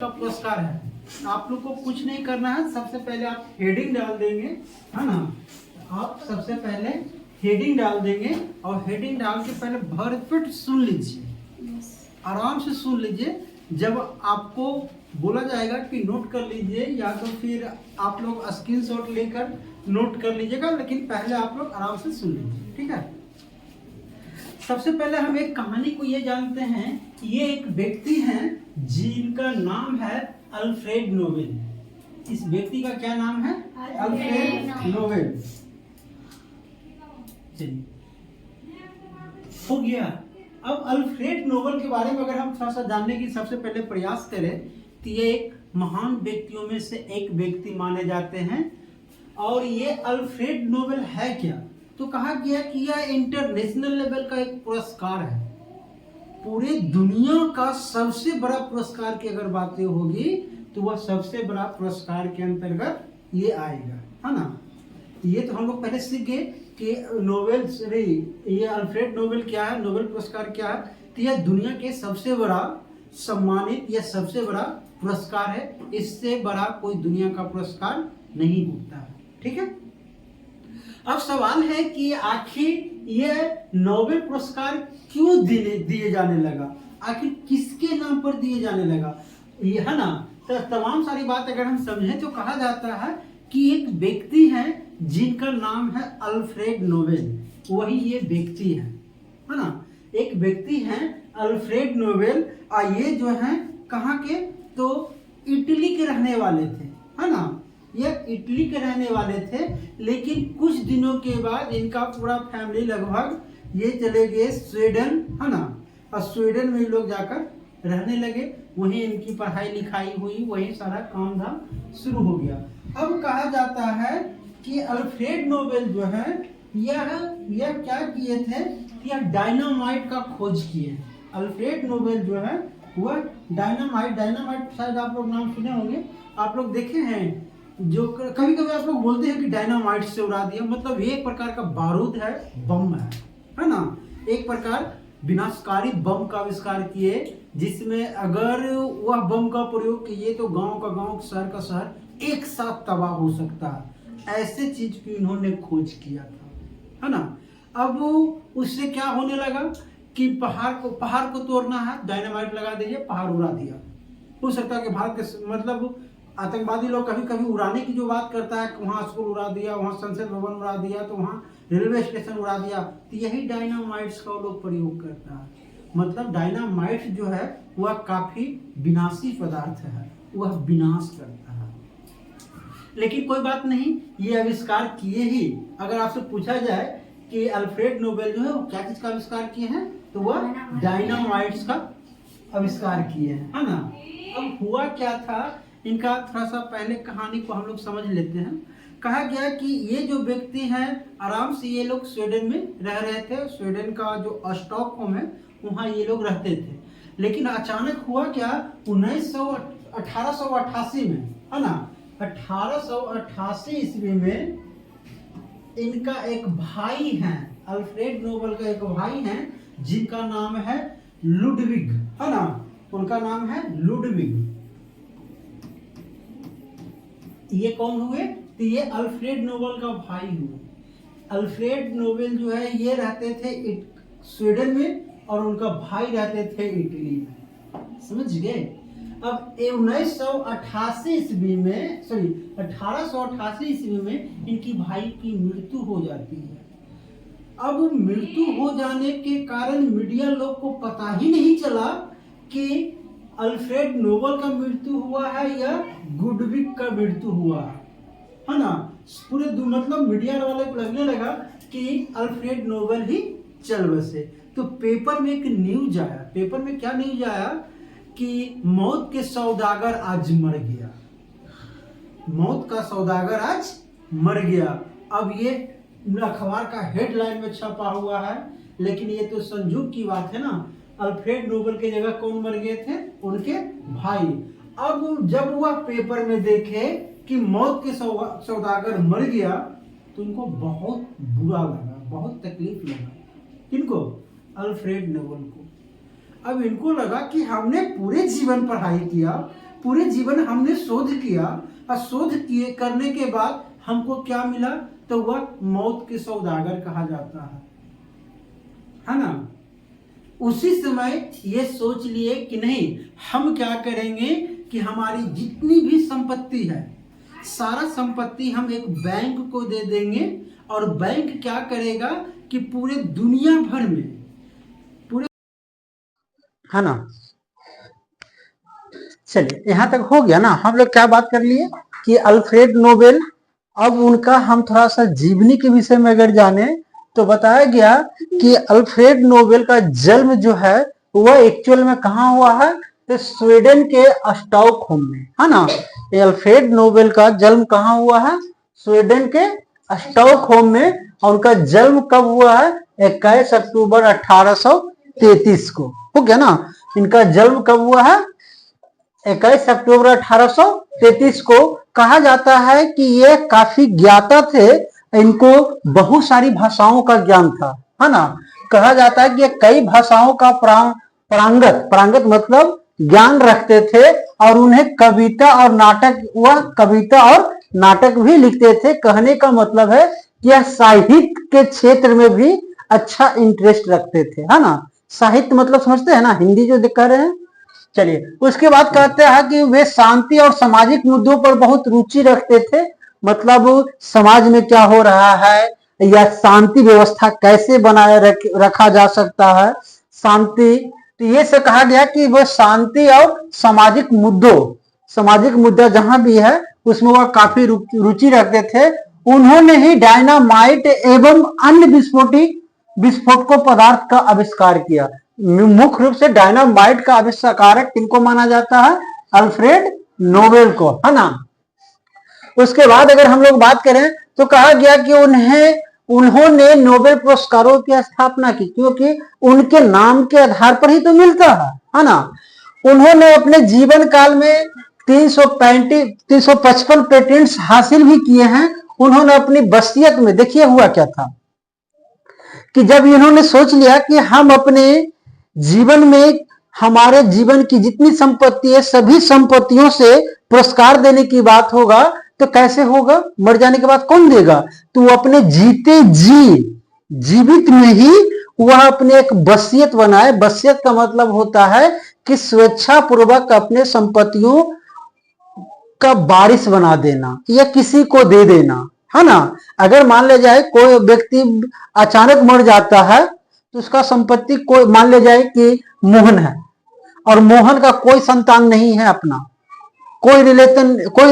का पुरस्कार है। आप लोग को कुछ नहीं करना है, सबसे पहले आप हेडिंग डाल देंगे, है ना। आप सबसे पहले हेडिंग डाल देंगे और हेडिंग डाल के पहले भरपेट सुन लीजिए, आराम से सुन लीजिए। जब आपको बोला जाएगा कि नोट कर लीजिए या तो फिर आप लोग स्क्रीनशॉट लेकर नोट कर लीजिएगा, लेकिन पहले आप लोग आराम से सुन लीजिए, ठीक है। सबसे पहले हम एक कहानी को ये जानते हैं। ये एक व्यक्ति हैं जिनका नाम है अल्फ्रेड नोबेल। इस व्यक्ति का क्या नाम है? Alfred Nobel. चलिए, हो गया। अब अल्फ्रेड नोबेल के बारे में अगर हम थोड़ा सा जानने की सबसे पहले प्रयास करें तो ये एक महान व्यक्तियों में से एक व्यक्ति माने जाते हैं। और ये अल्फ्रेड नोबेल है क्या? तो कहा गया कि यह इंटरनेशनल लेवल का एक पुरस्कार है। पूरे दुनिया का सबसे बड़ा पुरस्कार की अगर बातें होगी तो वह सबसे बड़ा पुरस्कार के अंतर्गत ये आएगा, है ना। ये तो हम लोग पहले सीख गए कि नोबेल ये अल्फ्रेड नोबेल क्या है, नोबेल पुरस्कार क्या है। तो यह दुनिया के सबसे बड़ा सम्मानित या सबसे बड़ा पुरस्कार है। इससे बड़ा कोई दुनिया का पुरस्कार नहीं होता है, ठीक है। अब सवाल है कि आखिर यह नोबेल पुरस्कार क्यों दिए जाने लगा, आखिर किसके नाम पर दिए जाने लगा, ये है ना। तो तमाम सारी बात अगर हम समझें तो कहा जाता है कि एक व्यक्ति है जिनका नाम है अल्फ्रेड नोबेल, वही ये व्यक्ति है ना। एक व्यक्ति है अल्फ्रेड नोबेल, और ये जो है कहाँ के, तो इटली के रहने वाले थे, है ना। ये इटली के रहने वाले थे, लेकिन कुछ दिनों के बाद इनका पूरा फैमिली लगभग ये चले गए स्वीडन, है ना। और स्वीडन में लोग जाकर रहने लगे, वहीं इनकी पढ़ाई लिखाई हुई, वहीं सारा काम धाम शुरू हो गया। अब कहा जाता है कि अल्फ्रेड नोबेल जो है यह क्या किए थे, यह डायनामाइट का खोज किए। अल्फ्रेड नोबेल जो है वह डायनामाइट शायद आप लोग नाम सुने होंगे, आप लोग देखे हैं। जो कभी कभी आप लोग बोलते हैं कि डायनामाइट से उड़ा दिया, मतलब ये एक प्रकार का बारूद है, बम है ना। एक प्रकार विनाशकारी बम का आविष्कार किए, जिसमें अगर वह बम का प्रयोग किए तो गांव का गांव, शहर का शहर एक साथ तबाह हो सकता है। ऐसे चीज की इन्होंने खोज किया था, है ना। अब उससे क्या होने लगा कि पहाड़ को तोड़ना है, डायनामाइट लगा दीजिए, पहाड़ उड़ा दिया। हो सकता है कि भारत के मतलब आतंकवादी लोग कभी कभी उड़ाने की जो बात करता है, वहाँ स्कूल उड़ा दिया, वहाँ संसद भवन उड़ा दिया, तो वहाँ रेलवे स्टेशन उड़ा दिया, तो यही डायनामाइट्स का लोग प्रयोग करता है। मतलब डायनामाइट जो है वह काफी विनाशी पदार्थ है, वह विनाश करता है। लेकिन कोई बात नहीं, ये आविष्कार किए ही। अगर आपसे पूछा जाए कि अल्फ्रेड नोबेल जो है वो क्या चीज का आविष्कार किए हैं, तो वह डायनामाइट्स का आविष्कार किए हैं, है ना। अब हुआ क्या था, इनका थोड़ा सा पहले कहानी को हम लोग समझ लेते हैं। कहा गया कि ये जो व्यक्ति हैं आराम से ये लोग स्वीडन में रह रहे थे। स्वीडन का जो स्टॉकहोम है वहाँ ये लोग रहते थे। लेकिन अचानक हुआ क्या, 1888 में, है ना, 1888 ईस्वी में इनका एक भाई है, अल्फ्रेड नोबेल का एक भाई है जिनका नाम है लुडविग, है ना। उनका नाम है लुडविग। ये कौन हुए, तो ये अल्फ्रेड नोबेल का भाई हुए। अल्फ्रेड नोबेल जो है ये रहते थे स्वीडन में और उनका भाई रहते थे इटली में, समझ गए। अब 1888 ईस्वी में इनकी भाई की मृत्यु हो जाती है। अब मृत्यु हो जाने के कारण मीडिया लोग को पता ही नहीं चला कि अल्फ्रेड नोबेल का मृत्यु हुआ है या गुडविक का मृत्यु हुआ है ना। पूरे मतलब मीडिया वाले को लगने लगा कि अल्फ्रेड नोबेल ही चल बसे। तो पेपर में एक न्यूज आया, पेपर में क्या न्यूज आया कि मौत के सौदागर आज मर गया, मौत का सौदागर आज मर गया। अब ये अखबार का हेडलाइन में छपा हुआ है, लेकिन ये तो संयोग की बात है ना। अल्फ्रेड नोबेल की जगह कौन मर गए थे, उनके भाई। अब जब वह पेपर में देखे कि मौत के सौदागर मर गया तो उनको बहुत बुरा लगा, बहुत तकलीफ लगा। किनको? अल्फ्रेड नोबेल को। अब इनको लगा कि हमने पूरे जीवन पढ़ाई किया, पूरे जीवन हमने शोध किया और शोध किए करने के बाद हमको क्या मिला, तो वह मौत के सौदागर कहा जाता है ना। उसी समय ये सोच लिए कि नहीं, हम क्या करेंगे कि हमारी जितनी भी संपत्ति है, सारा संपत्ति हम एक बैंक को दे देंगे और बैंक क्या करेगा कि पूरे दुनिया भर में पूरे, है ना। चलिए यहाँ तक हो गया ना। हम लोग क्या बात कर लिए कि अल्फ्रेड नोबेल, अब उनका हम थोड़ा सा जीवनी के विषय में अगर जाने तो बताया गया कि अल्फ्रेड नोबेल का जन्म जो है वह एक्चुअल में कहाँ हुआ है, तो स्वीडन के स्टॉकहोम में, है ना। ये अल्फ्रेड नोबेल का जन्म कहाँ हुआ है, स्वीडन के स्टॉकहोम में। और उनका जन्म कब हुआ है, 21 अक्टूबर 1833 को। हो गया ना। इनका जन्म कब हुआ है, 21 अक्टूबर 1833 को। कहा जाता है कि ये काफी ज्ञाता थे, इनको बहुत सारी भाषाओं का ज्ञान था, है ना। कहा जाता है कि ये कई भाषाओं का प्रांगत मतलब ज्ञान रखते थे और उन्हें कविता और नाटक भी लिखते थे। कहने का मतलब है कि यह साहित्य के क्षेत्र में भी अच्छा इंटरेस्ट रखते थे, है ना। साहित्य मतलब समझते हैं ना, हिंदी जो कह रहे हैं। चलिए उसके बाद कहते हैं कि वे शांति और सामाजिक मुद्दों पर बहुत रुचि रखते थे। मतलब समाज में क्या हो रहा है या शांति व्यवस्था कैसे बनाए रखा जा सकता है, शांति। तो ये से कहा गया कि वह शांति और सामाजिक मुद्दा जहां भी है उसमें वह काफी रुचि रखते थे। उन्होंने ही डायनामाइट एवं अन्य विस्फोटक पदार्थ का आविष्कार किया। मुख्य रूप से डायनामाइट का आविष्कारक किनको माना जाता है, अल्फ्रेड नोबेल को, है ना। उसके बाद अगर हम लोग बात करें तो कहा गया कि उन्होंने नोबेल पुरस्कारों की स्थापना की, क्योंकि उनके नाम के आधार पर ही तो मिलता है ना। उन्होंने अपने जीवन काल में 355 पेटेंट्स हासिल भी किए हैं। उन्होंने अपनी वसीयत में, देखिए हुआ क्या था कि जब इन्होंने सोच लिया कि हम अपने जीवन में, हमारे जीवन की जितनी संपत्ति है सभी संपत्तियों से पुरस्कार देने की बात होगा, तो कैसे होगा, मर जाने के बाद कौन देगा। तो वो अपने जीवित में ही वह अपने एक वसीयत बनाए। वसीयत का मतलब होता है कि स्वेच्छापूर्वक अपने संपत्तियों का वारिस बना देना या किसी को दे देना, है ना। अगर मान ले जाए कोई व्यक्ति अचानक मर जाता है तो उसका संपत्ति, कोई मान ले जाए कि मोहन है और मोहन का कोई संतान नहीं है, अपना कोई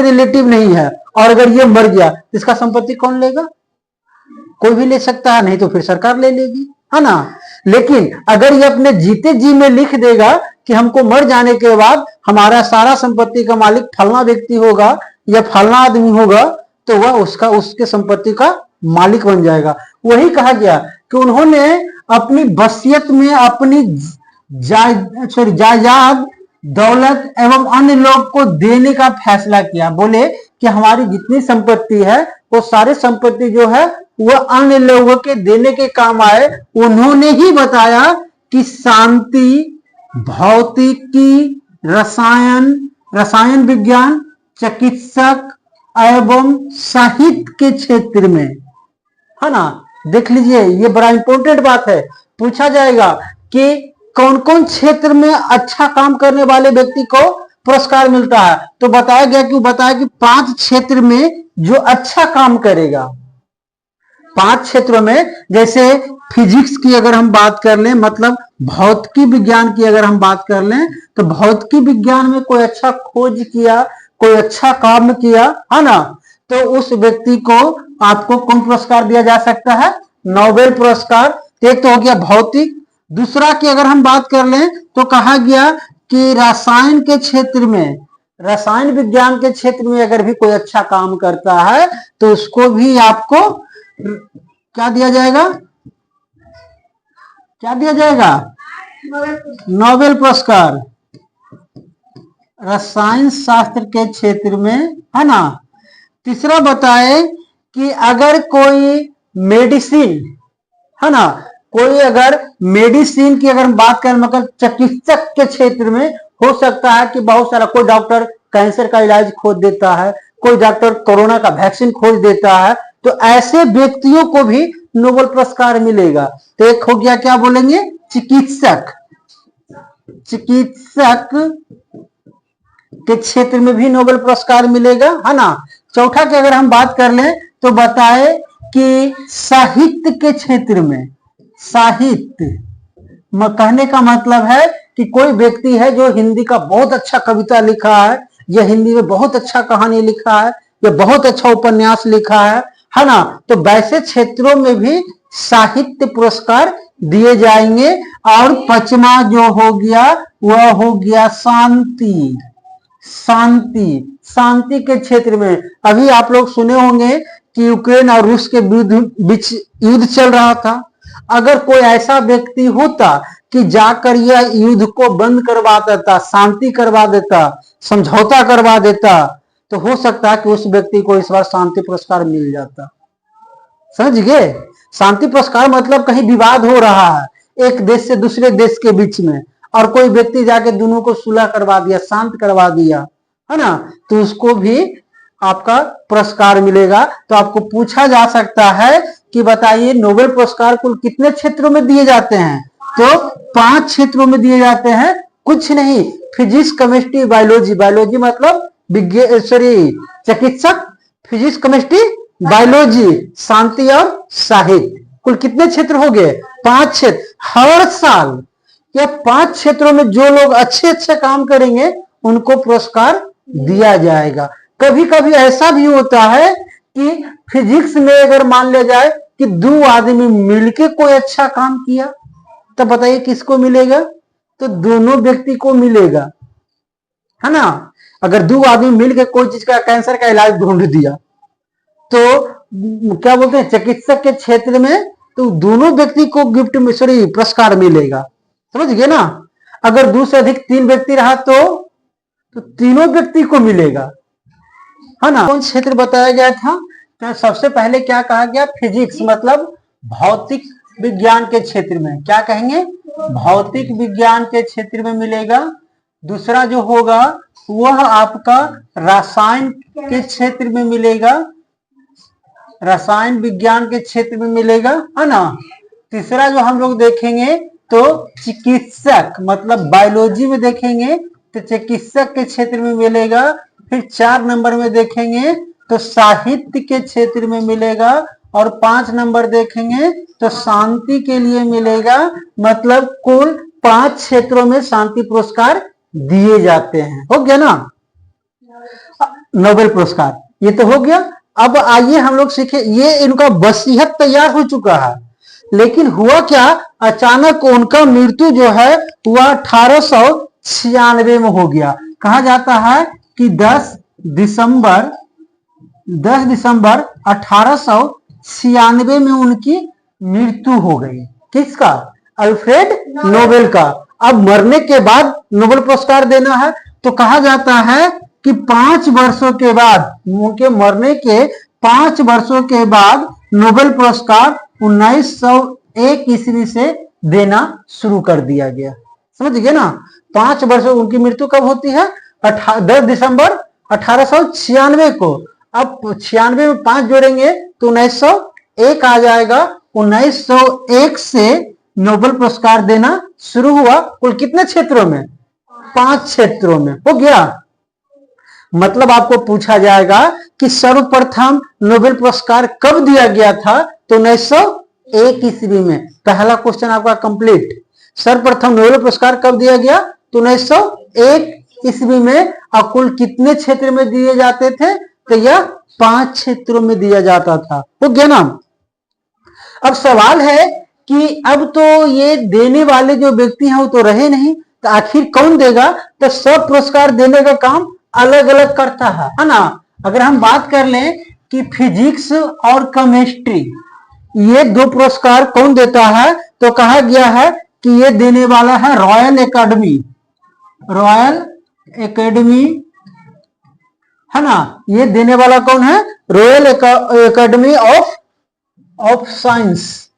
रिलेटिव नहीं है, और अगर ये मर गया तो इसका संपत्ति कौन लेगा, कोई भी ले सकता है, नहीं तो फिर सरकार ले लेगी, है ना। लेकिन अगर ये अपने जीते जी में लिख देगा कि हमको मर जाने के बाद हमारा सारा संपत्ति का मालिक फलना व्यक्ति होगा या फलना आदमी होगा, तो वह उसके संपत्ति का मालिक बन जाएगा। वही कहा गया कि उन्होंने अपनी वसीयत में अपनी जायदाद, दौलत एवं अन्य लोग को देने का फैसला किया। बोले कि हमारी जितनी संपत्ति है वो सारी संपत्ति जो है वह अन्य लोगों के देने के काम आए। उन्होंने ही बताया कि शांति, भौतिकी, रसायन विज्ञान, चिकित्सक एवं साहित्य के क्षेत्र में, है ना। देख लीजिए, ये बड़ा इंपॉर्टेंट बात है। पूछा जाएगा कि कौन कौन क्षेत्र में अच्छा काम करने वाले व्यक्ति को पुरस्कार मिलता है, तो बताया गया कि 5 क्षेत्र में जो अच्छा काम करेगा। 5 क्षेत्रों में, जैसे फिजिक्स की अगर हम बात कर लें, मतलब भौतिकी विज्ञान की अगर हम बात कर लें, तो भौतिकी विज्ञान में कोई अच्छा खोज किया, कोई अच्छा काम किया, है ना, तो उस व्यक्ति को आपको कौन पुरस्कार दिया जा सकता है, नोबेल पुरस्कार। एक तो हो गया भौतिक। दूसरा की अगर हम बात कर लें तो कहा गया कि रसायन के क्षेत्र में, रसायन विज्ञान के क्षेत्र में अगर भी कोई अच्छा काम करता है तो उसको भी आपको क्या दिया जाएगा, नोबेल पुरस्कार। रसायन शास्त्र के क्षेत्र में, है ना। तीसरा बताए कि अगर कोई मेडिसिन, है ना, कोई अगर मेडिसिन की अगर हम बात करें, मतलब चिकित्सक के क्षेत्र में हो सकता है कि बहुत सारा कोई डॉक्टर कैंसर का इलाज खोज देता है, कोई डॉक्टर कोरोना का वैक्सीन खोज देता है, तो ऐसे व्यक्तियों को भी नोबेल पुरस्कार मिलेगा। तो एक हो गया, क्या बोलेंगे, चिकित्सक, चिकित्सक के क्षेत्र में भी नोबेल पुरस्कार मिलेगा, है ना। चौथा की अगर हम बात कर लें तो बताए कि साहित्य के क्षेत्र में, साहित्य कहने का मतलब है कि कोई व्यक्ति है जो हिंदी का बहुत अच्छा कविता लिखा है, या हिंदी में बहुत अच्छा कहानी लिखा है, या बहुत अच्छा उपन्यास लिखा है ना, तो वैसे क्षेत्रों में भी साहित्य पुरस्कार दिए जाएंगे। और पांचवा जो हो गया वह हो गया शांति, शांति, शांति के क्षेत्र में अभी आप लोग सुने होंगे कि यूक्रेन और रूस के बीच युद्ध चल रहा था। अगर कोई ऐसा व्यक्ति होता कि जाकर यह युद्ध को बंद करवा देता, शांति करवा देता, समझौता करवा देता, तो हो सकता है कि उस व्यक्ति को इस बार शांति पुरस्कार मिल जाता। समझ गए, शांति पुरस्कार मतलब कहीं विवाद हो रहा है एक देश से दूसरे देश के बीच में, और कोई व्यक्ति जाके दोनों को सुलह करवा दिया, शांत करवा दिया, है ना, तो उसको भी आपका पुरस्कार मिलेगा। तो आपको पूछा जा सकता है कि बताइए नोबेल पुरस्कार कुल कितने क्षेत्रों में दिए जाते हैं, तो 5 क्षेत्रों में दिए जाते हैं, कुछ नहीं, फिजिक्स, केमिस्ट्री, बायोलॉजी, बायोलॉजी मतलब विज्ञान, सॉरी चिकित्सक, फिजिक्स, केमिस्ट्री, बायोलॉजी, शांति और साहित्य, कुल कितने क्षेत्र हो गए, 5 क्षेत्र। हर साल या 5 क्षेत्रों में जो लोग अच्छे अच्छे काम करेंगे उनको पुरस्कार दिया जाएगा। कभी कभी ऐसा भी होता है कि फिजिक्स में अगर मान लिया जाए कि 2 आदमी मिलके कोई अच्छा काम किया, तो बताइए किसको मिलेगा, तो दोनों व्यक्ति को मिलेगा, है ना। अगर 2 आदमी मिलके कोई चीज का, कैंसर का इलाज ढूंढ दिया, तो क्या बोलते हैं, चिकित्सक के क्षेत्र में तो दोनों व्यक्ति को गिफ्ट में, सॉरी पुरस्कार मिलेगा, समझ गए ना। अगर 2 से अधिक 3 व्यक्ति रहा तो तीनों व्यक्ति को मिलेगा, है ना। कौन क्षेत्र बताया गया था, तो सबसे पहले क्या कहा गया, फिजिक्स मतलब भौतिक विज्ञान के क्षेत्र में, क्या कहेंगे, भौतिक विज्ञान के क्षेत्र में मिलेगा। दूसरा जो होगा वह आपका रसायन के क्षेत्र में मिलेगा, रसायन विज्ञान के क्षेत्र में मिलेगा, है ना। तीसरा जो हम लोग देखेंगे तो चिकित्सक मतलब बायोलॉजी में देखेंगे तो चिकित्सक के क्षेत्र में मिलेगा। फिर 4 नंबर में देखेंगे तो साहित्य के क्षेत्र में मिलेगा, और 5 नंबर देखेंगे तो शांति के लिए मिलेगा। मतलब कुल 5 क्षेत्रों में शांति पुरस्कार दिए जाते हैं। हो गया ना नोबेल पुरस्कार, ये तो हो गया। अब आइए हम लोग सीखे, ये इनका वसीयत तैयार हो चुका है, लेकिन हुआ क्या, अचानक उनका मृत्यु जो है वह 1896 में हो गया। कहा जाता है कि 10 दिसंबर 1896 में उनकी मृत्यु हो गई। किसका, अल्फ्रेड नोबेल का। अब मरने के बाद नोबेल पुरस्कार देना है, तो कहा जाता है कि 5 वर्षों के बाद, उनके मरने के 5 वर्षों के बाद नोबेल पुरस्कार 1901 ईस्वी से देना शुरू कर दिया गया। समझ गए ना, 5 वर्षों, उनकी मृत्यु कब होती है, 10 दिसंबर 1896 को। अब 96 में 5 जोड़ेंगे तो 1901 आ जाएगा। 1901 से नोबेल पुरस्कार देना शुरू हुआ। कुल कितने क्षेत्रों में, 5 क्षेत्रों में। हो गया। मतलब आपको पूछा जाएगा कि सर्वप्रथम नोबेल पुरस्कार कब दिया गया था, तो 1901 ईस्वी में। पहला क्वेश्चन आपका कंप्लीट। सर्वप्रथम नोबेल पुरस्कार कब दिया गया, तो 1901 ईस्वी में। और कुल कितने क्षेत्र में दिए जाते थे, तो यह 5 क्षेत्रों में दिया जाता था। हो गया ना। अब सवाल है कि अब तो ये देने वाले जो व्यक्ति हैं वो तो रहे नहीं, तो आखिर कौन देगा, तो सब पुरस्कार देने का काम अलग अलग करता है ना। अगर हम बात कर लें कि फिजिक्स और केमिस्ट्री, ये 2 पुरस्कार कौन देता है, तो कहा गया है कि ये देने वाला है रॉयल एकेडमी, रॉयल एकेडमी, है ना। ये देने वाला कौन है, royal academy of science,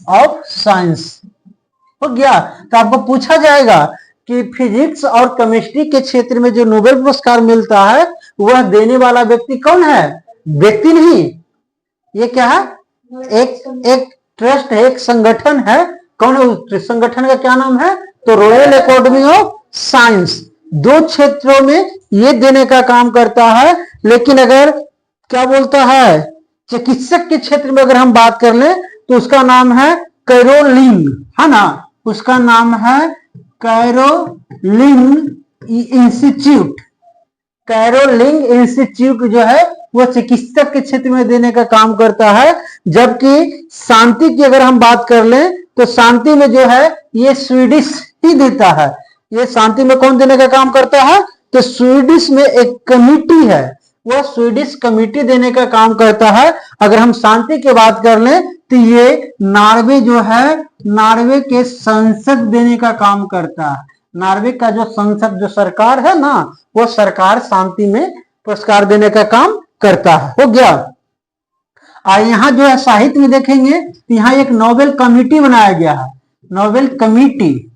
of science. हो गया। तो आपको पूछा जाएगा कि फिजिक्स और केमिस्ट्री के क्षेत्र में जो नोबेल पुरस्कार मिलता है वह देने वाला व्यक्ति कौन है? व्यक्ति नहीं, ये क्या है? एक ट्रस्ट है, एक संगठन है। कौन है उस संगठन का? क्या नाम है? तो रॉयल एकेडमी ऑफ साइंस। दो क्षेत्रों में ये देने का काम करता है। लेकिन अगर क्या बोलता है, चिकित्सक के क्षेत्र में अगर हम बात कर लें तो उसका नाम है कैरोलिन, है ना, उसका नाम है कैरोलिन इंस्टीट्यूट। कैरोलिन इंस्टीट्यूट जो है वो चिकित्सक के क्षेत्र में देने का काम करता है। जबकि शांति की अगर हम बात कर लें तो शांति में जो है ये स्वीडिश ही देता है। ये शांति में कौन देने का काम करता है? तो स्वीडिश में एक कमिटी है, वो स्वीडिश कमिटी देने का काम करता है। अगर हम शांति की बात कर लें तो ये नॉर्वे जो है, नॉर्वे के संसद देने का काम करता है। नॉर्वे का जो संसद, जो सरकार है ना, वो सरकार शांति में पुरस्कार देने का काम करता है। हो गया। और यहाँ जो है साहित्य में देखेंगे तो यहाँ एक नोबेल कमिटी बनाया गया है। नोबेल कमिटी,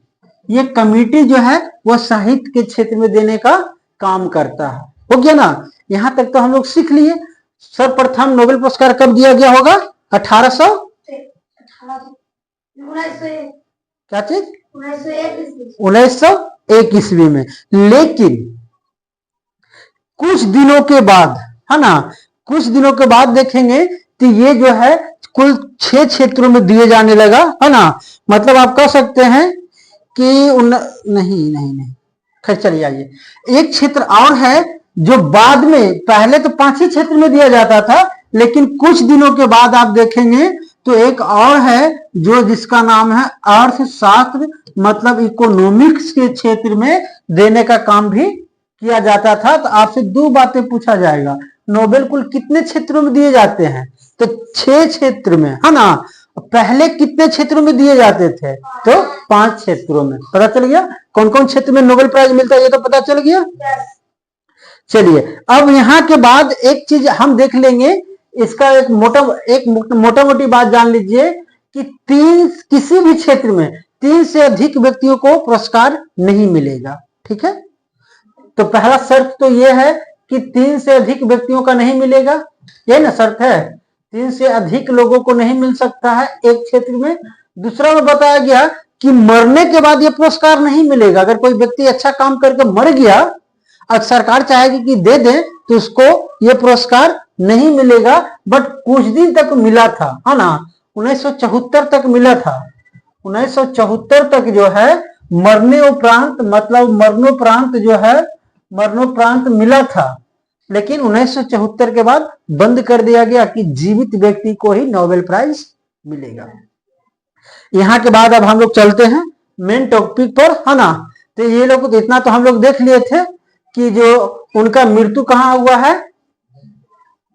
ये कमिटी जो है वो साहित्य के क्षेत्र में देने का काम करता है। हो गया ना। यहां तक तो हम लोग सीख लिए। सर्वप्रथम नोबेल पुरस्कार कब दिया गया होगा? 1800 क्या चीज? 1901 ईस्वी में। लेकिन कुछ दिनों के बाद, है ना, कुछ दिनों के बाद देखेंगे तो ये जो है कुल 6 क्षेत्रों में दिए जाने लगा, है ना। मतलब आप कह सकते हैं कि नहीं, खैर चलिए आइए। एक क्षेत्र और है जो बाद में, पहले तो 5 ही क्षेत्र में दिया जाता था, लेकिन कुछ दिनों के बाद आप देखेंगे तो एक और है जो जिसका नाम है अर्थशास्त्र, मतलब इकोनॉमिक्स के क्षेत्र में देने का काम भी किया जाता था। तो आपसे 2 बातें पूछा जाएगा, नोबेल कुल कितने क्षेत्रों में दिए जाते हैं? तो 6 क्षेत्र में, है ना। पहले कितने क्षेत्रों में दिए जाते थे? तो 5 क्षेत्रों में। पता चल गया कौन कौन क्षेत्र में नोबेल प्राइज मिलता है, ये तो पता चल गया। चलिए अब यहाँ के बाद एक चीज हम देख लेंगे, इसका एक मोटा मोटी बात जान लीजिए कि किसी भी क्षेत्र में 3 से अधिक व्यक्तियों को पुरस्कार नहीं मिलेगा। ठीक है, तो पहला शर्त तो यह है कि 3 से अधिक व्यक्तियों का नहीं मिलेगा, यही ना शर्त है। 3 से अधिक लोगों को नहीं मिल सकता है एक क्षेत्र में। दूसरा में बताया गया कि मरने के बाद यह पुरस्कार नहीं मिलेगा। अगर कोई व्यक्ति अच्छा काम करके मर गया और सरकार चाहेगी कि दे दे तो उसको यह पुरस्कार नहीं मिलेगा। बट कुछ दिन तक मिला था, है ना, 1974 तक मिला था। 1974 तक जो है मरने उपरांत, मतलब मरणोपरांत जो है, मरणोपरांत मिला था। लेकिन 1974 के बाद बंद कर दिया गया कि जीवित व्यक्ति को ही नोबेल प्राइज मिलेगा। यहां के बाद अब हम लोग चलते हैं मेन टॉपिक पर, है ना। तो ये लोग इतना तो हम लोग देख लिए थे कि जो उनका मृत्यु कहाँ हुआ है,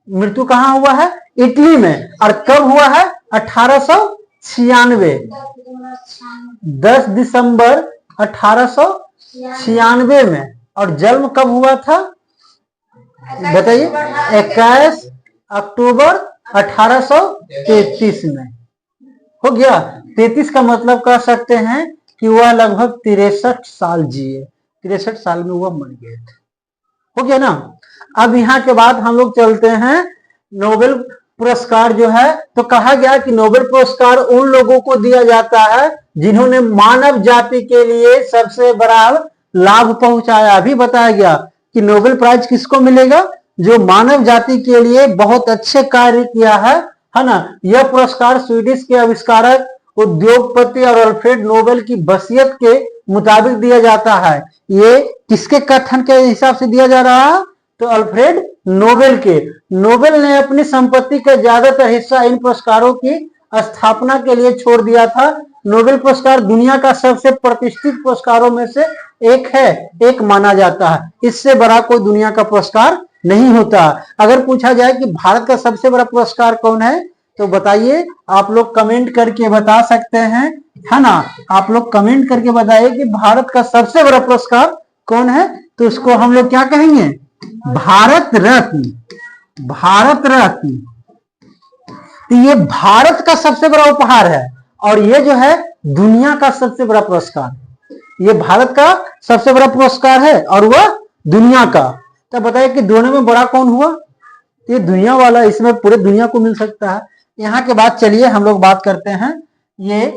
मृत्यु कहाँ हुआ है? इटली में। और कब हुआ है? 1896, 10 दिसंबर 1896 में। और जन्म कब हुआ था बताइए? 21 अक्टूबर 1833 में। हो गया। 33 का मतलब कह सकते हैं कि वह लगभग 63 साल जिए, 63 साल में वह मर गए थे। हो गया ना। अब यहाँ के बाद हम लोग चलते हैं नोबेल पुरस्कार जो है, तो कहा गया कि नोबेल पुरस्कार उन लोगों को दिया जाता है जिन्होंने मानव जाति के लिए सबसे बड़ा लाभ पहुंचाया। अभी बताया गया कि नोबेल प्राइज किसको मिलेगा? जो मानव जाति के लिए बहुत अच्छे कार्य किया है ना। यह पुरस्कार स्वीडिश के आविष्कारक, उद्योगपति और अल्फ्रेड नोबेल की वसीयत के मुताबिक दिया जाता है। ये किसके कथन के हिसाब से दिया जा रहा है? तो अल्फ्रेड नोबेल के। नोबेल ने अपनी संपत्ति का ज्यादातर हिस्सा इन पुरस्कारों की स्थापना के लिए छोड़ दिया था। नोबेल पुरस्कार दुनिया का सबसे प्रतिष्ठित पुरस्कारों में से एक माना जाता है। इससे बड़ा कोई दुनिया का पुरस्कार नहीं होता। अगर पूछा जाए कि भारत का सबसे बड़ा पुरस्कार कौन है, तो बताइए। आप लोग कमेंट करके बता सकते हैं, है ना। आप लोग कमेंट करके बताइए कि भारत का सबसे बड़ा पुरस्कार कौन है। तो उसको हम लोग क्या कहेंगे? भारत रत्न। भारत रत्न। तो ये भारत का सबसे बड़ा उपहार है और ये जो है दुनिया का सबसे बड़ा पुरस्कार। ये भारत का सबसे बड़ा पुरस्कार है और वह दुनिया का। तो बताइए कि दोनों में बड़ा कौन हुआ? ये दुनिया वाला, इसमें पूरे दुनिया को मिल सकता है। यहाँ के बाद चलिए हम लोग बात करते हैं ये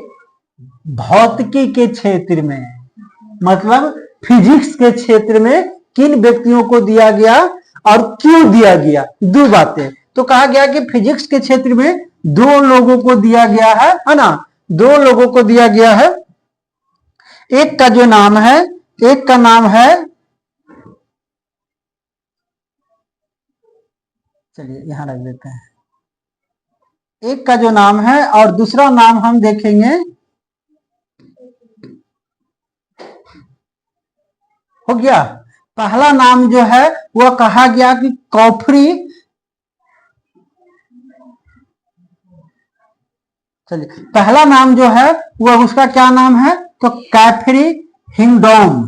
भौतिकी के क्षेत्र में, मतलब फिजिक्स के क्षेत्र में किन व्यक्तियों को दिया गया और क्यों दिया गया, दो बातें। तो कहा गया कि फिजिक्स के क्षेत्र में दो लोगों को दिया गया है ना, दो लोगों को दिया गया है। एक का जो नाम है, एक का नाम है, चलिए यहां रख देते हैं, एक का जो नाम है और दूसरा नाम हम देखेंगे, हो गया। पहला नाम जो है वह कहा गया कि कॉफरी, चलिए पहला नाम जो है वह उसका क्या नाम है, तो कैफरी हिंगडॉम,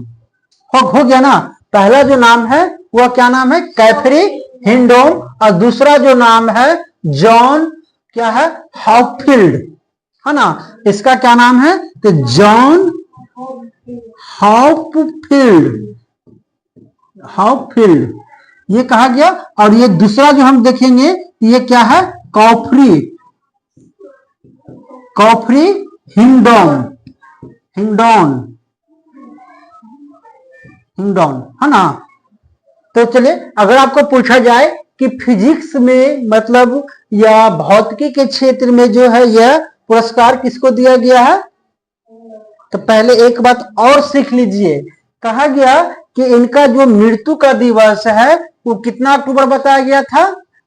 हो गया ना। पहला जो नाम है वह क्या नाम है, कैफरी हिंगडॉम, और दूसरा जो नाम है जॉन क्या है, हॉपफील्ड, है ना। इसका क्या नाम है, तो जॉन हॉपफील्ड, हॉपफील्ड ये कहा गया। और ये दूसरा जो हम देखेंगे ये क्या है, कॉफरी, कॉफरी हिंगडॉन, हिंगडॉन, हिंगडॉन, है ना। तो चलिए अगर आपको पूछा जाए कि फिजिक्स में मतलब या भौतिकी के क्षेत्र में जो है यह पुरस्कार किसको दिया गया है, तो पहले एक बात और सीख लीजिए। कहा गया कि इनका जो मृत्यु का दिवस है वो कितना अक्टूबर बताया गया था,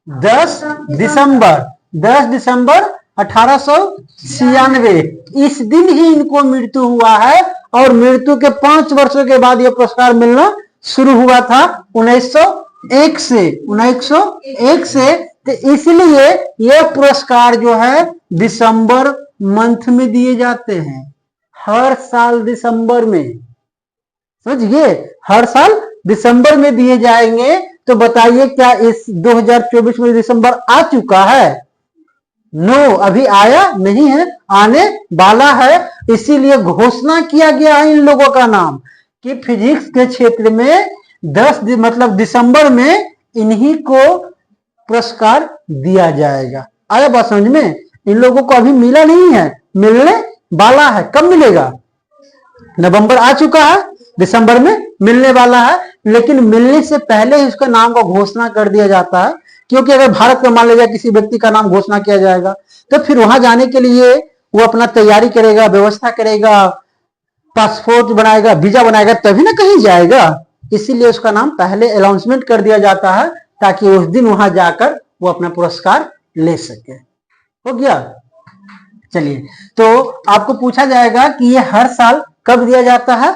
10 दिसंबर, 10 दिसंबर 1896। इस दिन ही इनको मृत्यु हुआ है और मृत्यु के 5 वर्षों के बाद यह पुरस्कार मिलना शुरू हुआ था 1901 से, 1901 से। तो इसलिए यह पुरस्कार जो है दिसंबर मंथ में दिए जाते हैं, हर साल दिसंबर में, समझिए, हर साल दिसंबर में दिए जाएंगे। तो बताइए क्या इस 2024 में दिसंबर आ चुका है? नो, अभी आया नहीं है, आने वाला है। इसीलिए घोषणा किया गया है इन लोगों का नाम कि फिजिक्स के क्षेत्र में 10 मतलब दिसंबर में इन्हीं को पुरस्कार दिया जाएगा। आया बात समझ में? इन लोगों को अभी मिला नहीं है, मिलने वाला है। कब मिलेगा? नवंबर आ चुका है, दिसंबर में मिलने वाला है, लेकिन मिलने से पहले ही उसका नाम का घोषणा कर दिया जाता है। क्योंकि अगर भारत का मान लीजिए किसी व्यक्ति का नाम घोषणा किया जाएगा तो फिर वहां जाने के लिए वो अपना तैयारी करेगा, व्यवस्था करेगा, पासपोर्ट बनाएगा, वीजा बनाएगा, तभी ना कहीं जाएगा। इसीलिए उसका नाम पहले अनाउंसमेंट कर दिया जाता है ताकि उस दिन वहां जाकर वो अपना पुरस्कार ले सके। हो गया। चलिए, तो आपको पूछा जाएगा कि ये हर साल कब दिया जाता है?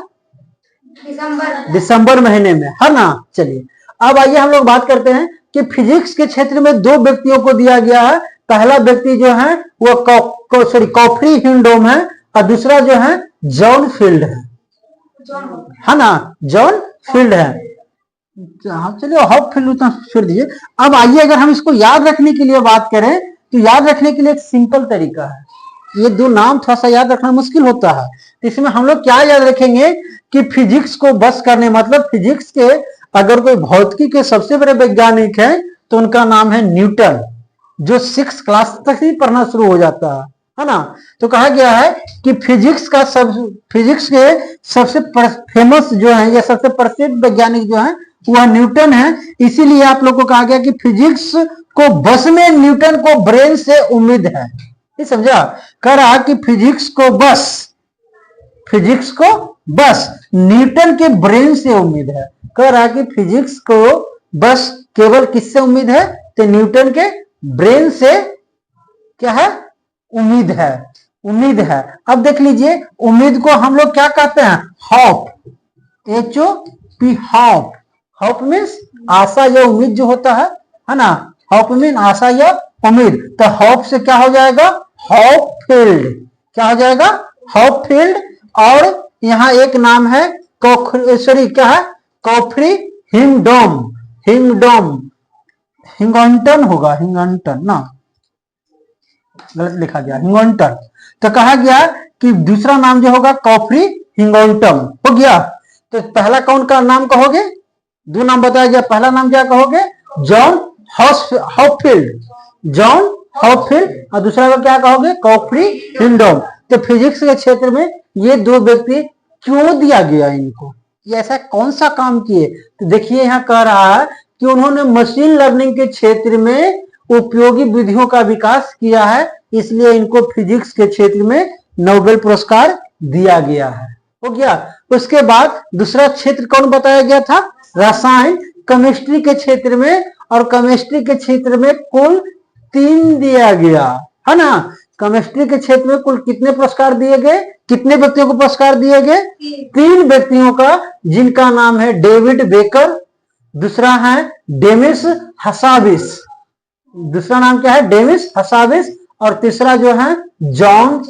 दिसंबर महीने में, है ना। चलिए अब आइए हम लोग बात करते हैं कि फिजिक्स के क्षेत्र में दो व्यक्तियों को दिया गया है। पहला व्यक्ति जो है वो कॉफरी हिंगडॉम है और दूसरा जो है जॉन फील्ड है ना, जॉन फील्ड है। चलिए हॉपफील्ड उतना छोड़ दीजिए। अब आइए अगर हम इसको याद रखने के लिए बात करें तो याद रखने के लिए एक सिंपल तरीका है। ये दो नाम थोड़ा सा याद रखना मुश्किल होता है, तो इसमें हम लोग क्या याद रखेंगे कि फिजिक्स को बस करने, मतलब फिजिक्स के अगर कोई भौतिकी के सबसे बड़े वैज्ञानिक है तो उनका नाम है न्यूटन, जो 6 क्लास तक ही पढ़ना शुरू हो जाता है ना। तो कहा गया है कि फिजिक्स के सबसे फेमस जो है या सबसे प्रसिद्ध वैज्ञानिक जो है वह न्यूटन है। इसीलिए आप लोग को कहा गया कि फिजिक्स को बस में न्यूटन को ब्रेन से उम्मीद है। ये समझा? कह रहा कि फिजिक्स को बस न्यूटन के ब्रेन से उम्मीद है। कह रहा कि फिजिक्स को बस केवल किससे उम्मीद है? तो न्यूटन के ब्रेन से क्या है? उम्मीद है, उम्मीद है। अब देख लीजिए, उम्मीद को हम लोग क्या कहते हैं? Hope, HOP, hope. Hope means आशा या उम्मीद जो होता है ना। होप मीन आशा या उम्मीद। तो होप से क्या हो जाएगा? हॉपफील्ड। क्या हो जाएगा? हॉपफील्ड। और यहाँ एक नाम है क्या है? कॉफरी हिंगडॉम, हिंगटन होगा, हिंगटन ना, गलत लिखा गया, हिंगटन। तो कहा गया कि दूसरा नाम जो होगा कॉफरी हिंगोल्टम हो गया। तो पहला कौन का नाम कहोगे? दो नाम बताया गया, पहला नाम क्या कहोगे? जॉन हॉपफील्ड, जॉन हॉपफील्ड, और दूसरा का क्या कहोगे? कॉफरी हिंडोम। तो फिजिक्स के क्षेत्र में ये दो व्यक्ति क्यों दिया गया इनको, ये ऐसा कौन सा काम किए? तो देखिए यहाँ कह रहा है कि उन्होंने मशीन लर्निंग के क्षेत्र में उपयोगी विधियों का विकास किया है, इसलिए इनको फिजिक्स के क्षेत्र में नोबेल पुरस्कार दिया गया है। हो गया। उसके बाद दूसरा क्षेत्र कौन बताया गया था? रसायन, केमिस्ट्री के क्षेत्र में, और केमिस्ट्री के क्षेत्र में कुल 3 दिया गया है ना। केमिस्ट्री के क्षेत्र में कुल कितने पुरस्कार दिए गए? कितने व्यक्तियों को पुरस्कार दिए गए? 3 व्यक्तियों का, जिनका नाम है डेविड बेकर, दूसरा है डेमिस हसाबिस, दूसरा नाम क्या है? डेमिस हसाबिस, और तीसरा जो है जॉन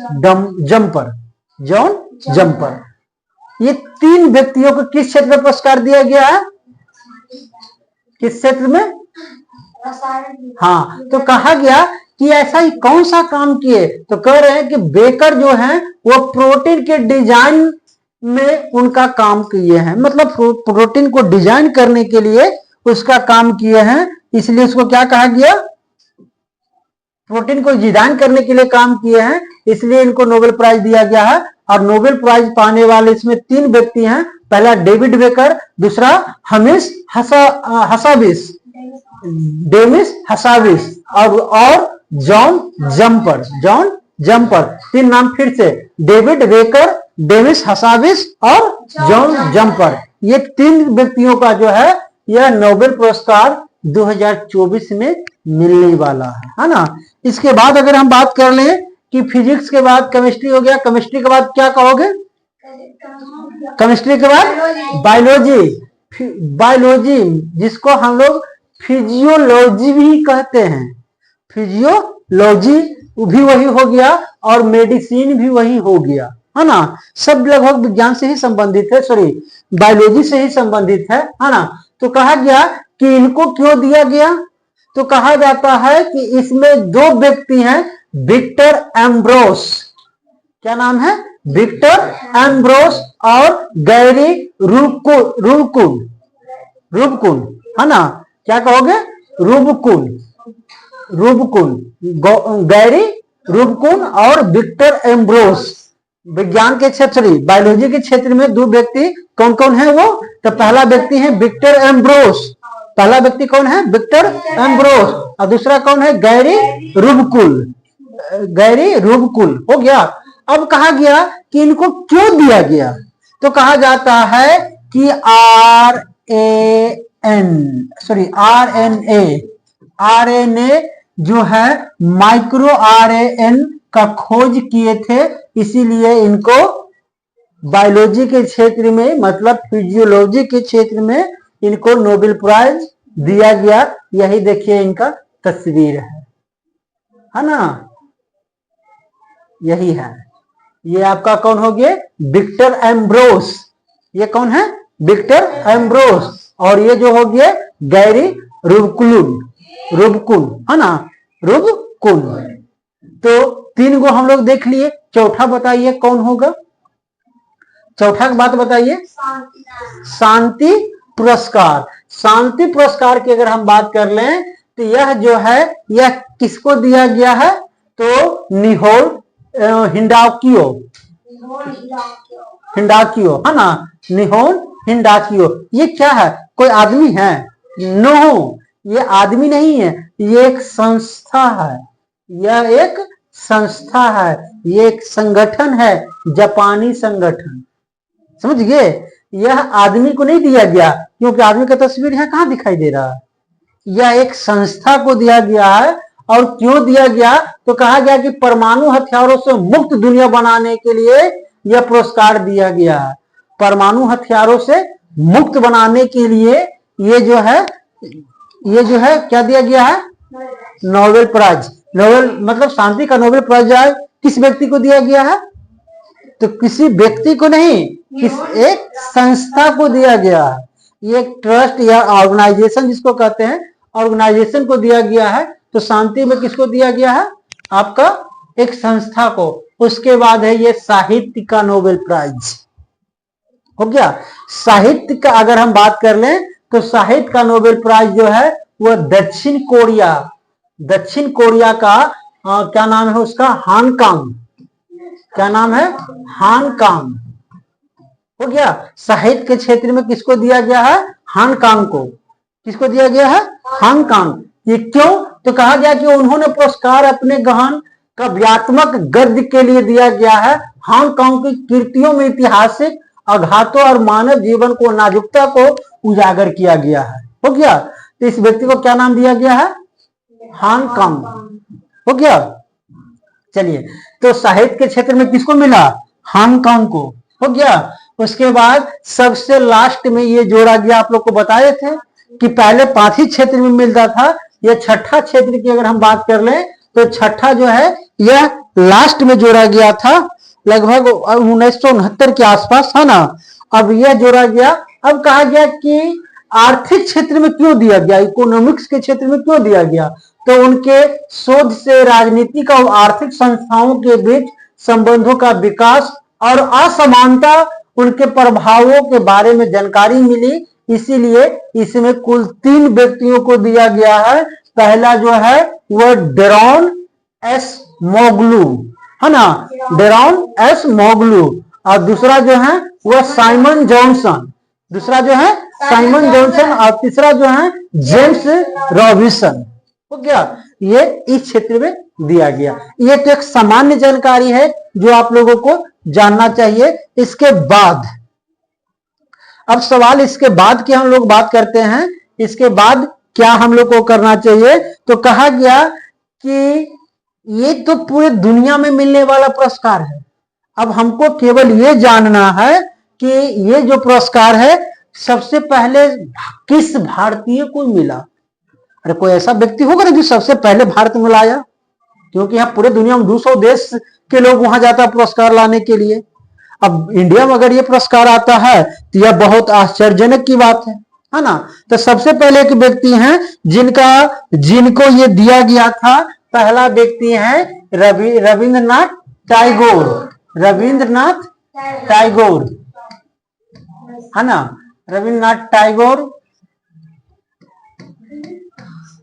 जंपर, जॉन जंपर। ये 3 व्यक्तियों को किस क्षेत्र में पुरस्कार दिया गया है? किस क्षेत्र में? हाँ, तो कहा गया कि ऐसा ही कौन सा काम किए? तो कह रहे हैं कि बेकर जो है वो प्रोटीन के डिजाइन में उनका काम किए हैं, मतलब प्रोटीन को डिजाइन करने के लिए उसका काम किए हैं, इसलिए उसको क्या कहा गया? प्रोटीन को डिजाइन करने के लिए काम किए हैं, इसलिए इनको नोबेल प्राइज दिया गया है। और नोबेल प्राइज पाने वाले इसमें 3 व्यक्ति हैं, पहला डेविड बेकर, दूसरा हमिस हसाबिस, डेमिस हसाबिस, और जॉन जंपर, जॉन जंपर। 3 नाम फिर से, डेविड बेकर, डेमिस हसाबिस और जॉन जंपर। ये 3 व्यक्तियों का जो है यह नोबेल पुरस्कार 2024 में मिलने वाला है ना। इसके बाद अगर हम बात कर लें कि फिजिक्स के बाद केमिस्ट्री हो गया, केमिस्ट्री के बाद क्या कहोगे? केमिस्ट्री के बाद बायोलॉजी, बायोलॉजी जिसको हम लोग फिजियोलॉजी भी कहते हैं, फिजियोलॉजी भी वही हो गया और मेडिसिन भी वही हो गया है ना। सब लगभग विज्ञान से ही संबंधित है, सॉरी बायोलॉजी से ही संबंधित है ना। तो कहा गया कि इनको क्यों दिया गया? तो कहा जाता है कि इसमें 2 व्यक्ति हैं, विक्टर एम्ब्रोस, क्या नाम है? विक्टर एम्ब्रोस और गैरी रूबकुन, रूबकुन है ना। क्या कहोगे? रूबकुन, रूबकुन, गैरी रूबकुन और विक्टर एम्ब्रोस। विज्ञान के क्षेत्र, बायोलॉजी के क्षेत्र में 2 व्यक्ति कौन कौन है वो? तो पहला व्यक्ति है विक्टर एम्ब्रोस, पहला व्यक्ति कौन है? विक्टर एम्ब्रोस, और दूसरा कौन है? गैरी रूबकुन, गैरी रूबकुन हो गया। अब कहा गया कि इनको क्यों दिया गया? तो कहा जाता है कि आरएनए जो है माइक्रो आरएन का खोज किए थे, इसीलिए इनको बायोलॉजी के क्षेत्र में, मतलब फिजियोलॉजी के क्षेत्र में इनको नोबेल प्राइज दिया गया। यही देखिए इनका तस्वीर है ना, यही है। ये आपका कौन हो गया? Victor Ambrose. ये कौन है? Victor Ambrose. और ये जो हो गया गैरी रूबकुन है ना, रूबकुन। तो 3 को हम लोग देख लिए। चौथा बताइए कौन होगा? चौथा बात बताइए। शांति पुरस्कार। शांति पुरस्कार की अगर हम बात कर लें तो यह जो है यह किसको दिया गया है? तो निहोल हिंडाकियो, हिंडाकियो है ना, निहोल हिंडाकियो। ये क्या है? कोई आदमी है? नो, ये आदमी नहीं है, ये एक संस्था है, यह एक संस्था है, ये एक संगठन है, जापानी संगठन, समझ गए। यह आदमी को नहीं दिया गया, क्योंकि आदमी का तस्वीर यहाँ कहाँ दिखाई दे रहा है। यह एक संस्था को दिया गया है। और क्यों दिया गया? तो कहा गया कि परमाणु हथियारों से मुक्त दुनिया बनाने के लिए यह पुरस्कार दिया गया है। परमाणु हथियारों से मुक्त बनाने के लिए ये जो है क्या दिया गया है? Nobel prize. नोबेल मतलब शांति का नोबेल प्राइज किस व्यक्ति को दिया गया है? तो किसी व्यक्ति को नहीं, एक संस्था को दिया गया है। ये एक ट्रस्ट या ऑर्गेनाइजेशन जिसको कहते हैं, ऑर्गेनाइजेशन को दिया गया है। तो शांति में किसको दिया गया है? आपका एक संस्था को। उसके बाद है ये साहित्य का नोबेल प्राइज, हो गया। साहित्य का अगर हम बात कर लें तो साहित्य का नोबेल प्राइज जो है वह दक्षिण कोरिया का क्या नाम है उसका, हांगकांग, क्या नाम है, हांगकांग, हो गया। साहित्य के क्षेत्र में किसको दिया गया है, हांगकांग को, किसको दिया गया है, हांगकांग। ये क्यों, तो कहा गया कि उन्होंने पुरस्कार अपने गहन काव्यात्मक गद्य के लिए दिया गया है। हांगकांग की कृतियों में ऐतिहासिक आघातों और मानव जीवन को नाजुकता को उजागर किया गया है, हो गया। तो इस व्यक्ति को क्या नाम दिया गया है, हांगकांग, हो गया। चलिए, तो साहित्य के क्षेत्र में किसको मिला, हांगकांग को, हो गया। उसके बाद सबसे लास्ट में ये जोड़ा गया, आप लोग को बताए थे कि पहले 5 ही क्षेत्र में मिलता था, यह छठा क्षेत्र की अगर हम बात कर लें तो छठा जो है यह लास्ट में जोड़ा गया था, लगभग 1969 के आसपास, है ना। अब यह जोड़ा गया। अब कहा गया कि आर्थिक क्षेत्र में क्यों दिया गया, इकोनॉमिक्स के क्षेत्र में क्यों दिया गया, तो उनके शोध से राजनीतिक और आर्थिक संस्थाओं के बीच संबंधों का विकास और असमानता, उनके प्रभावों के बारे में जानकारी मिली, इसीलिए इसमें कुल 3 व्यक्तियों को दिया गया है। पहला जो है वह डेरॉन एस मोगलू, है ना, डेरॉन एस मोगलू, और दूसरा जो है वह साइमन जॉनसन, दूसरा जो है साइमन जॉनसन, और तीसरा जो है जेम्स रॉबिन्सन, हो गया। ये इस क्षेत्र में दिया गया। ये तो एक सामान्य जानकारी है जो आप लोगों को जानना चाहिए। इसके बाद अब सवाल, इसके बाद की हम लोग बात करते हैं, इसके बाद क्या हम लोग को करना चाहिए, तो कहा गया कि ये तो पूरे दुनिया में मिलने वाला पुरस्कार है। अब हमको केवल ये जानना है कि ये जो पुरस्कार है सबसे पहले किस भारतीय को मिला। अरे कोई ऐसा व्यक्ति होगा ना जो सबसे पहले भारत में लाया, क्योंकि यहाँ पूरे दुनिया में 200 देश के लोग वहां जाता है पुरस्कार लाने के लिए। अब इंडिया में अगर ये पुरस्कार आता है तो यह बहुत आश्चर्यजनक की बात है ना। तो सबसे पहले एक व्यक्ति हैं जिनको ये दिया गया था। पहला व्यक्ति है रविंद्रनाथ टैगोर, रविंद्रनाथ टैगोर, है ना, रविंद्रनाथ टैगोर,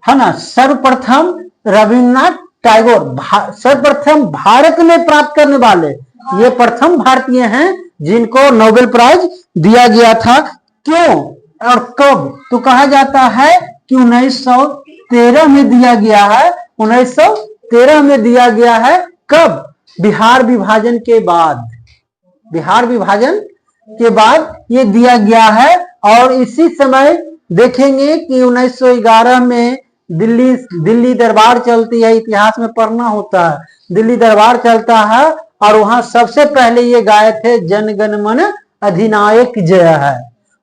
है ना। सर्वप्रथम रविंद्रनाथ टैगोर सर्वप्रथम भारत में प्राप्त करने वाले ये प्रथम भारतीय हैं जिनको नोबेल प्राइज दिया गया था। क्यों और कब, तो कहा जाता है कि 1913 में दिया गया है, 1913 में दिया गया है। कब, बिहार विभाजन के बाद, बिहार विभाजन के बाद ये दिया गया है। और इसी समय देखेंगे कि 1911 में दिल्ली दरबार चलती है, इतिहास में पढ़ना होता है, दिल्ली दरबार चलता है और वहां सबसे पहले ये गाए थे जन गण मन अधिनायक जय है,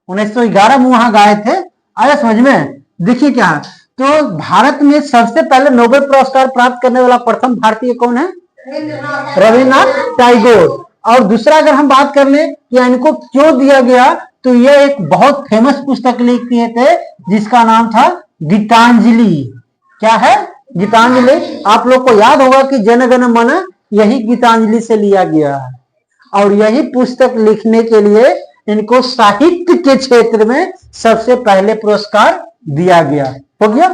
1911 में वहां गाए थे। आया समझ में, देखिए क्या है, तो भारत में सबसे पहले नोबेल पुरस्कार प्राप्त करने वाला प्रथम भारतीय कौन है, रविन्द्रनाथ टैगोर। और दूसरा अगर हम बात कर लें कि इनको क्यों दिया गया, तो यह एक बहुत फेमस पुस्तक लिखे थे जिसका नाम था गीतांजलि। क्या है, गीतांजलि। आप लोग को याद होगा कि जन गण मन यही गीतांजलि से लिया गया है, और यही पुस्तक लिखने के लिए इनको साहित्य के क्षेत्र में सबसे पहले पुरस्कार दिया गया। हो गया,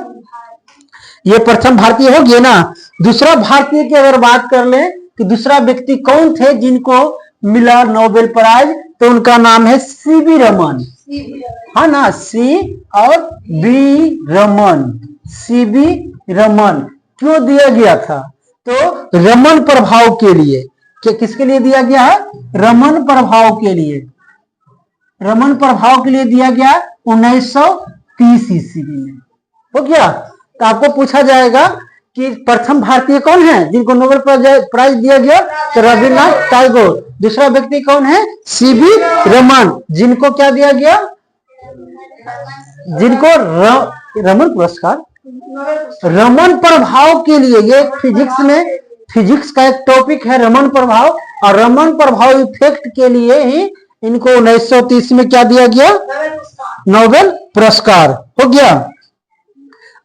ये प्रथम भारतीय हो गया ना। दूसरा भारतीय की अगर बात कर लें कि दूसरा व्यक्ति कौन थे जिनको मिला नोबेल प्राइज, तो उनका नाम है सीवी रमन, है ना, सी और बी रमन, सीवी रमन। क्यों दिया गया था, तो रमन प्रभाव के लिए। किसके लिए दिया गया है, रमन प्रभाव के लिए, रमन प्रभाव के लिए दिया गया 1930 ईस्वी में। हो गया। तो आपको पूछा जाएगा कि प्रथम भारतीय कौन है जिनको नोबेल प्राइज दिया गया, तो रविन्द्रनाथ टैगोर। दूसरा व्यक्ति कौन है, सीवी रमन, जिनको क्या दिया गया, जिनको रमन पुरस्कार, रमन प्रभाव के लिए। ये फिजिक्स में, फिजिक्स का एक टॉपिक है रमन प्रभाव, और रमन प्रभाव इफेक्ट के लिए ही इनको 1930 में क्या दिया गया, नोबेल पुरस्कार। हो गया।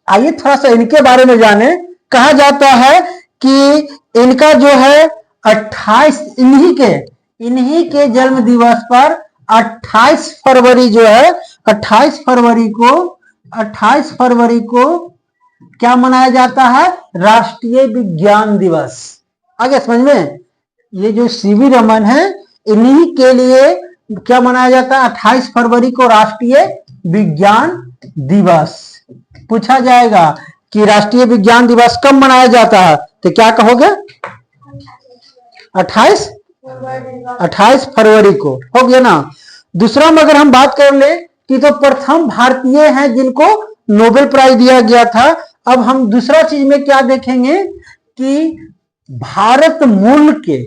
आइए थोड़ा सा इनके बारे में जाने। कहा जाता है कि इनका जो है 28 इन्हीं के जन्म दिवस पर 28 फरवरी जो है 28 फरवरी को क्या मनाया जाता है? राष्ट्रीय विज्ञान दिवस। आगे समझ में? ये जो सीवी रमन है इन्हीं के लिए क्या मनाया जाता है? 28 फरवरी को राष्ट्रीय विज्ञान दिवस। पूछा जाएगा कि राष्ट्रीय विज्ञान दिवस कब मनाया जाता है, तो क्या कहोगे? 28 फरवरी को। हो गया ना। दूसरा में अगर हम बात कर ले कि तो प्रथम भारतीय हैं जिनको नोबेल प्राइज दिया गया था। अब हम दूसरा चीज में क्या देखेंगे कि भारत मूल के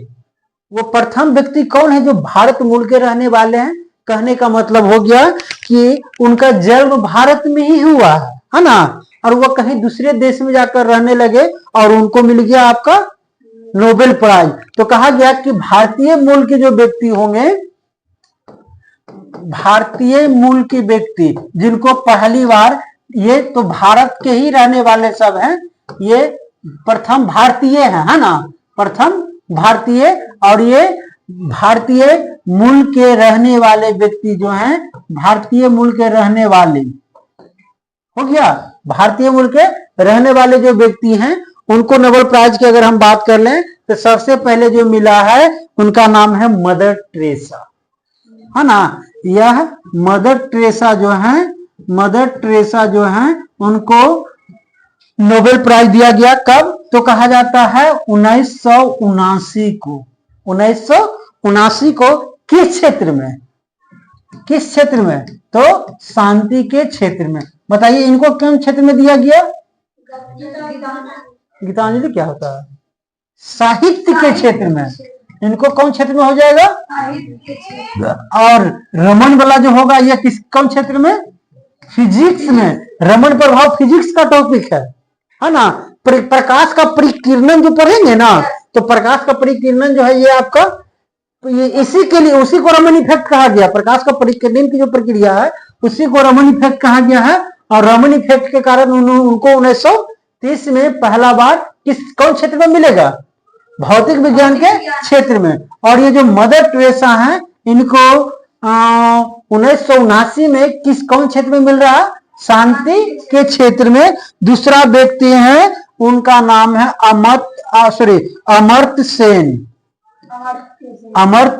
वो प्रथम व्यक्ति कौन है जो भारत मूल के रहने वाले हैं। कहने का मतलब हो गया कि उनका जन्म भारत में ही हुआ है ना, और वो कहीं दूसरे देश में जाकर रहने लगे और उनको मिल गया आपका नोबेल प्राइज। तो कहा गया कि भारतीय मूल के जो व्यक्ति होंगे, भारतीय मूल के व्यक्ति जिनको पहली बार, ये तो भारत के ही रहने वाले सब हैं, ये प्रथम भारतीय है ना, प्रथम भारतीय। और ये भारतीय मूल के रहने वाले व्यक्ति जो हैं, भारतीय मूल के रहने वाले, हो गया, भारतीय मूल के रहने वाले जो व्यक्ति हैं उनको नोबेल प्राइज की अगर हम बात कर लें तो सबसे पहले जो मिला है उनका नाम है मदर टेरेसा, है ना। यह मदर टेरेसा जो है उनको नोबेल प्राइज दिया गया। कब? तो कहा जाता है 1979 को। 1979 को किस क्षेत्र में? तो शांति के क्षेत्र में। बताइए इनको किन क्षेत्र में दिया गया? गीतांजलि क्या होता है? साहित्य के क्षेत्र में। इनको कौन क्षेत्र में हो जाएगा? और रमन वाला जो होगा यह कौन क्षेत्र में? फिजिक्स में। रमन प्रभाव फिजिक्स का टॉपिक है ना। प्रकाश का परिकिरणन जो पढ़ेंगे ना, तो प्रकाश का परिकिरणन जो है ये आपका, तो ये इसी के लिए, उसी को रमन इफेक्ट कहा गया। प्रकाश का परिकिरणन की जो प्रक्रिया है उसी को रमन इफेक्ट कहा गया है। और रमन इफेक्ट के कारण उनको 1930 में पहला बार कौन क्षेत्र में मिलेगा? भौतिक विज्ञान के क्षेत्र में। और ये जो मदर टेरेसा है इनको 1979 में कौन क्षेत्र में मिल रहा है? शांति के क्षेत्र में। दूसरा व्यक्ति है उनका नाम है अमर्त्य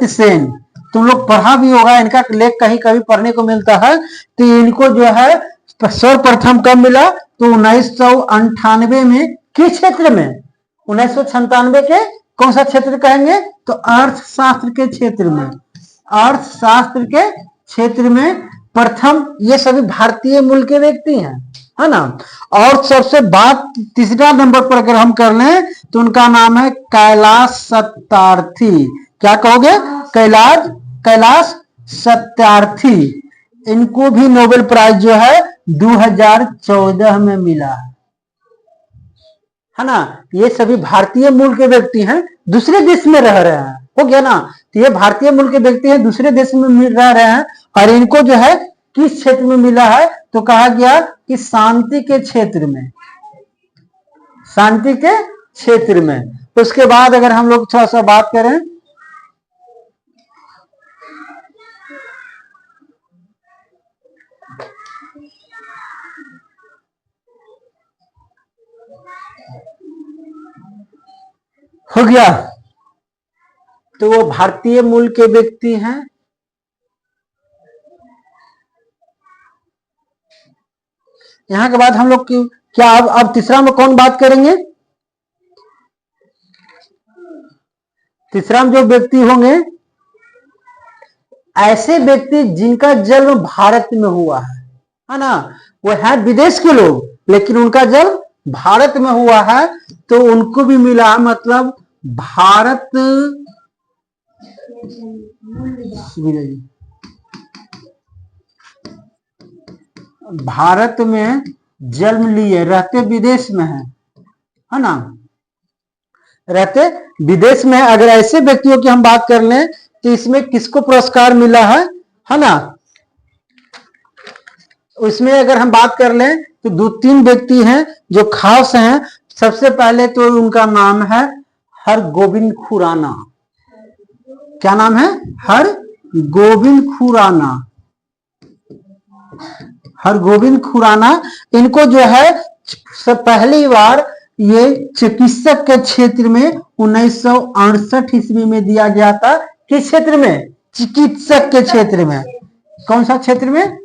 सेन। तुम लोग पढ़ा भी होगा, इनका लेख कहीं कभी पढ़ने को मिलता है। तो इनको जो है सर्वप्रथम कब मिला? तो 1998 में किस क्षेत्र में? 1996 के कौन सा क्षेत्र कहेंगे? तो अर्थशास्त्र के क्षेत्र में। अर्थशास्त्र के क्षेत्र में प्रथम, ये सभी भारतीय मूल के व्यक्ति हैं, है ना। और सबसे बात तीसरा नंबर पर अगर हम कर लें तो उनका नाम है कैलाश सत्यार्थी। क्या कहोगे? कैलाश सत्यार्थी। इनको भी नोबेल प्राइज जो है 2014 में मिला है ना। ये सभी भारतीय मूल के व्यक्ति हैं, दूसरे देश में रह रहे हैं। हो गया ना। तो ये भारतीय मूल के व्यक्ति हैं, दूसरे देश में रह रहे हैं। और इनको जो है किस क्षेत्र में मिला है? तो कहा गया कि शांति के क्षेत्र में। शांति के क्षेत्र में। उसके बाद अगर हम लोग थोड़ा सा बात करें, हो गया, तो वो भारतीय मूल के व्यक्ति हैं। यहां के बाद हम लोग क्या अब तीसरा में कौन बात करेंगे? तीसरा में जो व्यक्ति होंगे, ऐसे व्यक्ति जिनका जन्म भारत में हुआ है ना। वो है विदेश के लोग लेकिन उनका जन्म भारत में हुआ है, तो उनको भी मिला, मतलब भारत में जन्म लिए, रहते विदेश में है ना, रहते विदेश में। अगर ऐसे व्यक्तियों की हम बात कर लें तो इसमें किसको पुरस्कार मिला है ना। उसमें अगर हम बात कर लें तो 2-3 व्यक्ति हैं जो खास हैं। सबसे पहले तो उनका नाम है हरगोविंद खुराना। क्या नाम है? गोविंद खुराना, हरगोविंद खुराना, इनको जो है पहली बार ये चिकित्सक के क्षेत्र में 1968 ईस्वी में दिया गया था। किस क्षेत्र में? चिकित्सक के क्षेत्र में। कौन सा क्षेत्र में?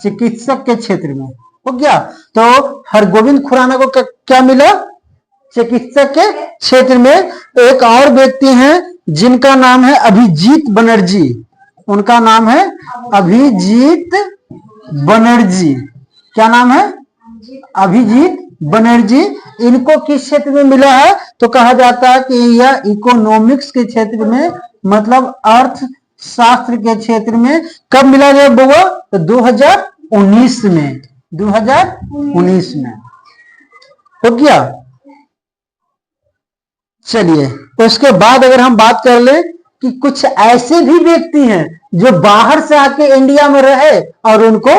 चिकित्सक के क्षेत्र में। हो गया। तो हरगोविंद खुराना को क्या मिला? चिकित्सक के क्षेत्र में। एक और व्यक्ति हैं जिनका नाम है अभिजीत बनर्जी, उनका नाम है अभिजीत बनर्जी। क्या नाम है? अभिजीत बनर्जी। इनको किस क्षेत्र में मिला है? तो कहा जाता है कि यह इकोनॉमिक्स के क्षेत्र में, मतलब अर्थशास्त्र के क्षेत्र में। कब मिला गया बुआ? तो 2019 में, 2019 में। हो गया। चलिए, उसके बाद अगर हम बात कर ले कि कुछ ऐसे भी व्यक्ति हैं जो बाहर से आके इंडिया में रहे और उनको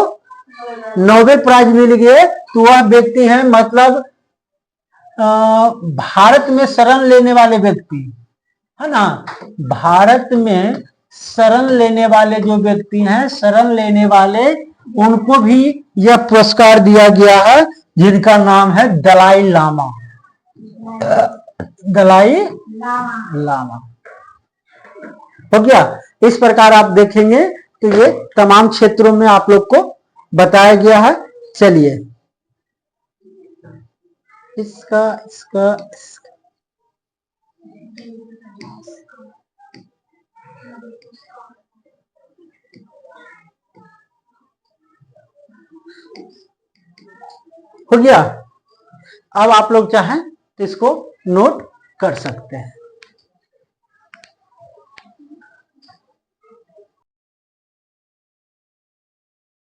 नोबेल प्राइज मिल गए, तो वह व्यक्ति हैं, मतलब भारत में शरण लेने वाले व्यक्ति है ना। भारत में शरण लेने वाले जो व्यक्ति हैं, शरण लेने वाले, उनको भी यह पुरस्कार दिया गया है, जिनका नाम है दलाई लामा। दलाई लामा। हो गया। इस प्रकार आप देखेंगे तो ये तमाम क्षेत्रों में आप लोग को बताया गया है। चलिए, इसका हो गया। अब आप लोग चाहें तो इसको नोट कर सकते हैं।